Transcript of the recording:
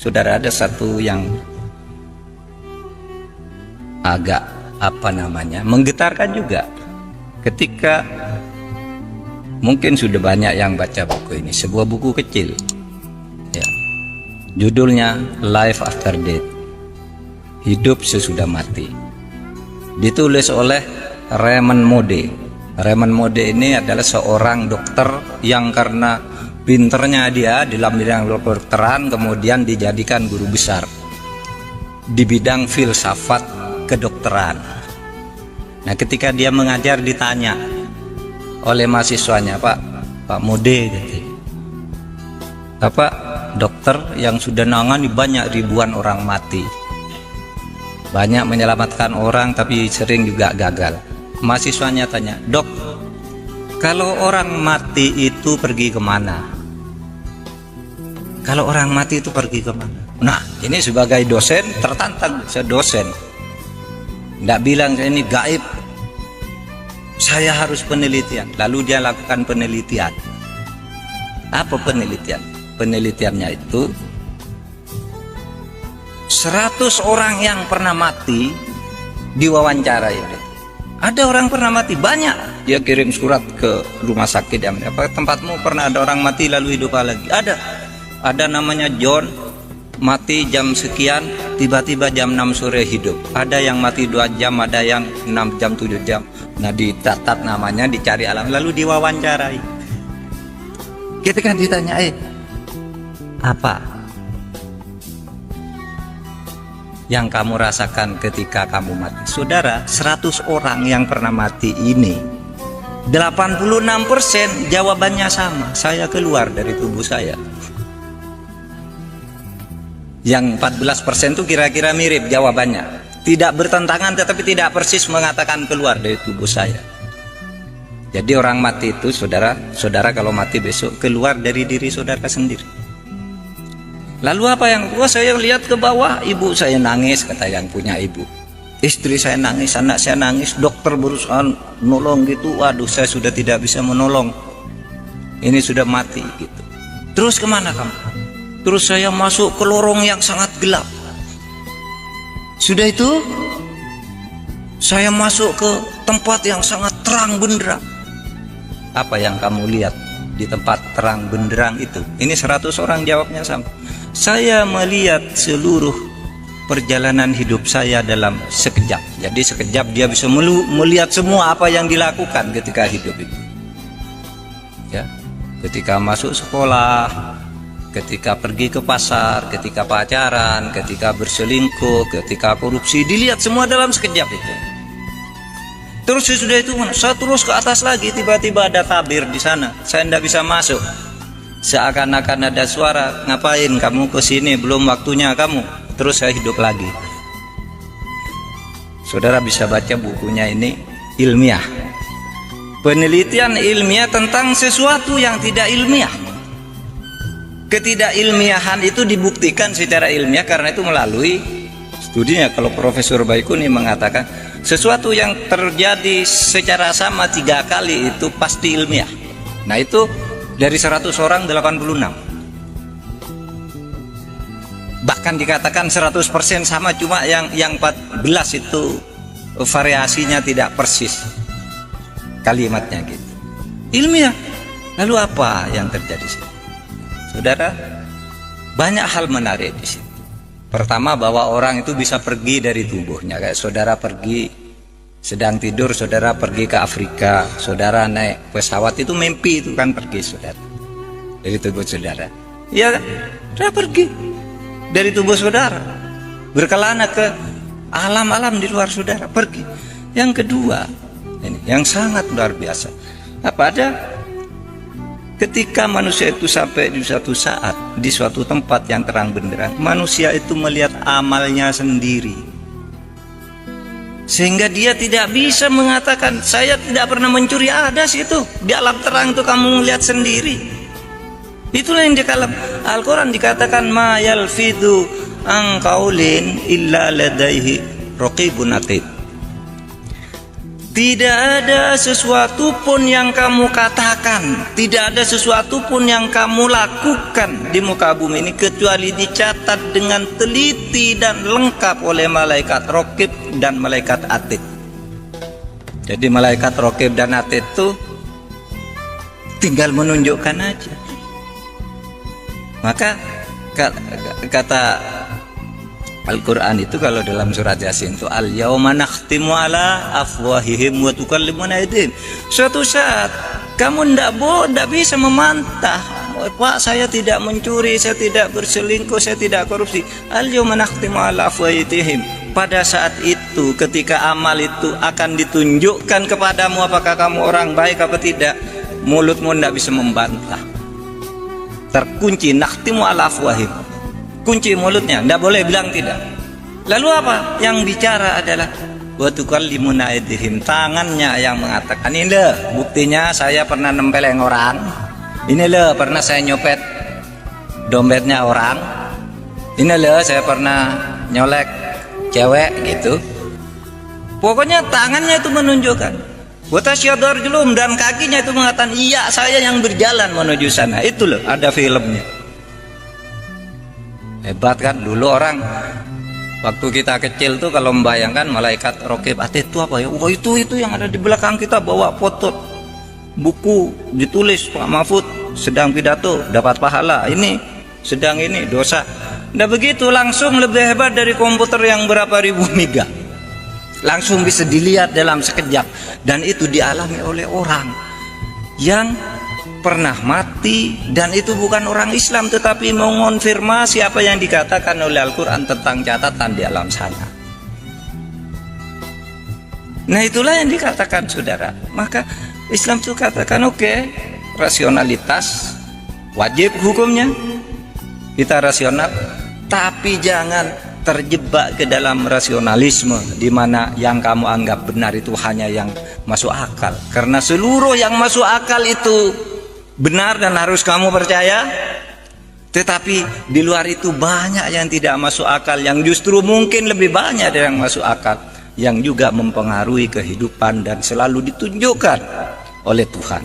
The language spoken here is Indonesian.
Saudara, ada satu yang agak menggetarkan juga ketika mungkin sudah banyak yang baca buku ini. Sebuah buku kecil ya, judulnya Life After Death, Hidup Sesudah Mati, ditulis oleh Raymond Moody. Raymond Moody ini adalah seorang dokter yang karena pinternya dia dalam bidang kedokteran kemudian dijadikan guru besar di bidang filsafat kedokteran. Nah, ketika dia mengajar ditanya oleh mahasiswanya, Pak Moody, Bapak dokter yang sudah nangani banyak ribuan orang mati, banyak menyelamatkan orang tapi sering juga gagal. Mahasiswanya tanya, Dok, kalau orang mati itu pergi kemana? Kalau orang mati itu pergi kemana? Nah, ini sebagai dosen tertantang, sedosen nggak bilang saya ini gaib, saya harus penelitian. Lalu dia lakukan penelitian. Apa penelitian? Penelitiannya itu 100 orang yang pernah mati diwawancara. Ada orang pernah mati banyak, dia kirim surat ke rumah sakit, apa tempatmu pernah ada orang mati lalu hidup lagi? Ada namanya John, mati jam sekian, tiba-tiba jam 6 sore hidup. Ada yang mati 2 jam, ada yang 6 jam, 7 jam. Nah, dicatat namanya, dicari alam, lalu diwawancarai. Ketika ditanya, apa yang kamu rasakan ketika kamu mati? Saudara, 100 orang yang pernah mati ini 86% jawabannya sama, saya keluar dari tubuh saya. Yang 14% itu kira-kira mirip jawabannya, tidak bertentangan tetapi tidak persis mengatakan keluar dari tubuh saya. Jadi orang mati itu, saudara kalau mati besok keluar dari diri saudara sendiri. Lalu apa yang saya lihat ke bawah, ibu saya nangis, kata yang punya ibu. Istri saya nangis, anak saya nangis, dokter berusaha nolong gitu. Waduh, saya sudah tidak bisa menolong, ini sudah mati gitu. Terus kemana kamu? Terus saya masuk ke lorong yang sangat gelap. Sudah itu saya masuk ke tempat yang sangat terang benderang. Apa yang kamu lihat di tempat terang benderang itu? Ini 100 orang jawabnya sama. Saya melihat seluruh perjalanan hidup saya dalam sekejap. Jadi sekejap dia bisa melihat semua apa yang dilakukan ketika hidup itu. Ya, ketika masuk sekolah, ketika pergi ke pasar, ketika pacaran, ketika berselingkuh, ketika korupsi, dilihat semua dalam sekejap itu. Terus sudah itu saya terus ke atas lagi, tiba-tiba ada tabir di sana, saya tidak bisa masuk. Seakan-akan ada suara, ngapain kamu ke sini, belum waktunya kamu. Terus saya hidup lagi. Saudara bisa baca bukunya, ini ilmiah, penelitian ilmiah tentang sesuatu yang tidak ilmiah. Ketidakilmiahan itu dibuktikan secara ilmiah karena itu melalui studinya. Kalau Profesor Baikuni mengatakan sesuatu yang terjadi secara sama 3 kali itu pasti ilmiah. Nah, itu dari 100 orang 86. Bahkan dikatakan 100% sama, cuma yang 14 itu variasinya tidak persis kalimatnya gitu. Ilmiah. Lalu apa yang terjadi sih? Saudara, banyak hal menarik di sini. Pertama, bahwa orang itu bisa pergi dari tubuhnya. Kayak saudara pergi, sedang tidur, saudara pergi ke Afrika, saudara naik pesawat, itu mimpi, itu kan pergi saudara dari tubuh saudara. Ya, saudara pergi dari tubuh saudara, berkelana ke alam-alam di luar saudara, pergi. Yang kedua, ini yang sangat luar biasa. Apa ada? Ketika manusia itu sampai di suatu saat, di suatu tempat yang terang benderang, manusia itu melihat amalnya sendiri. Sehingga dia tidak bisa mengatakan, saya tidak pernah mencuri. Ada situ, di alam terang itu kamu melihat sendiri. Itulah yang di dalam Al-Quran dikatakan, ma yalfidu an qaulin illa ladaihi raqibun atid. Tidak ada sesuatu pun yang kamu katakan, tidak ada sesuatu pun yang kamu lakukan di muka bumi ini kecuali dicatat dengan teliti dan lengkap oleh malaikat Raqib dan malaikat Atid. Jadi malaikat Raqib dan Atid itu tinggal menunjukkan aja. Maka kata Al-Quran itu kalau dalam surat Yasin itu al-yauma nakhtimu ala afwahihim wa tukallimuna aydihim. Suatu saat kamu tidak bisa memantah, Pak, saya tidak mencuri, saya tidak berselingkuh, saya tidak korupsi. Al-yauma nakhtimu ala afwahihim. Pada saat itu ketika amal itu akan ditunjukkan kepadamu apakah kamu orang baik apa tidak, mulutmu tidak bisa membantah. Terkunci, nakhtimu ala afwahihim. Kunci mulutnya, tidak boleh bilang tidak. Lalu apa? Yang bicara adalah wa tukallimuna aydihim, tangannya yang mengatakan, ini loh buktinya saya pernah nempeleng orang, ini loh pernah saya nyopet dompetnya orang, ini loh saya pernah nyolek cewek gitu. Pokoknya tangannya itu menunjukkan. Wa tasyadar julum, dan kakinya itu mengatakan iya saya yang berjalan menuju sana. Itu loh ada filmnya. Hebat kan dulu orang waktu kita kecil tuh kalau membayangkan malaikat Raqib Atid itu apa ya? Wah itu yang ada di belakang kita bawa foto buku ditulis Pak Mahfud sedang pidato dapat pahala, ini sedang ini dosa. Nah begitu langsung lebih hebat dari komputer yang berapa ribu mega. Langsung bisa dilihat dalam sekejap, dan itu dialami oleh orang yang pernah mati, dan itu bukan orang Islam tetapi mengonfirmasi apa yang dikatakan oleh Al-Quran tentang catatan di alam sana. Nah itulah yang dikatakan saudara. Maka Islam itu katakan oke, rasionalitas wajib hukumnya, kita rasional, tapi jangan terjebak ke dalam rasionalisme di mana yang kamu anggap benar itu hanya yang masuk akal, karena seluruh yang masuk akal itu benar dan harus kamu percaya. Tetapi di luar itu banyak yang tidak masuk akal, yang justru mungkin lebih banyak dari yang masuk akal, yang juga mempengaruhi kehidupan dan selalu ditunjukkan oleh Tuhan.